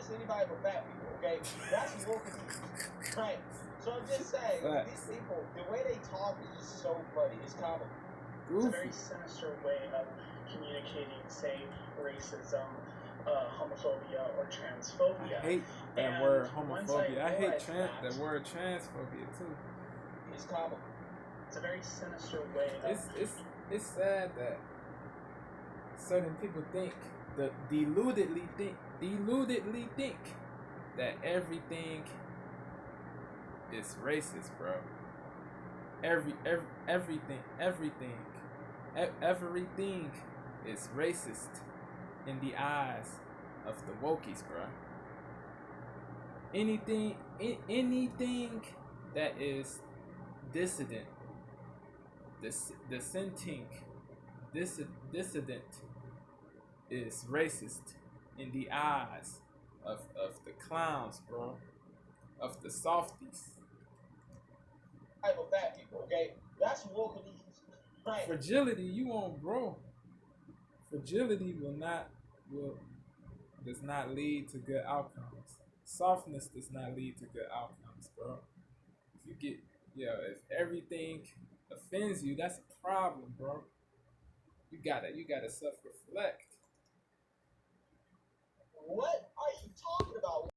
just anybody but fat people, okay? That's woke abuse, right? So I'm just saying, these people, the way they talk is just so funny. It's comical. It's a very sinister way of communicating, say, racism, homophobia, or transphobia. I hate that word homophobia. I hate the word transphobia too. It's comical. It's a very sinister way of... It's sad that certain people deludedly think that everything is racist, bro. Everything is racist in the eyes of the wokies, bro. Anything that is dissident, dissenting, dissident is racist in the eyes of the clowns, bro, of the softies. Fat people, okay? That's woke abuse. Right. Fragility, you won't grow. Fragility does not lead to good outcomes. Softness does not lead to good outcomes, bro. If everything offends you, that's a problem, bro. You gotta self-reflect. What are you talking about?